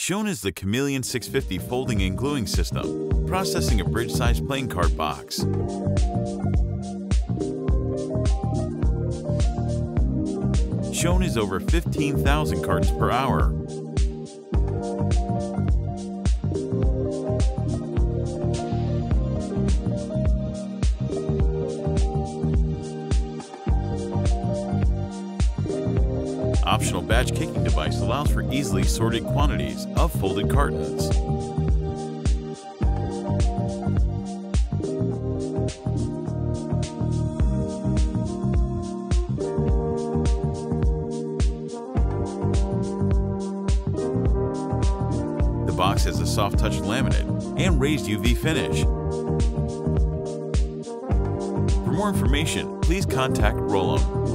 Shown is the Chameleon650 folding and gluing system, processing a bridge-sized playing card box. Shown is over 15,000 cards per hour. Optional batch kicking device allows for easily sorted quantities of folded cartons. The box has a soft-touch laminate and raised UV finish. For more information, please contact Roll'em.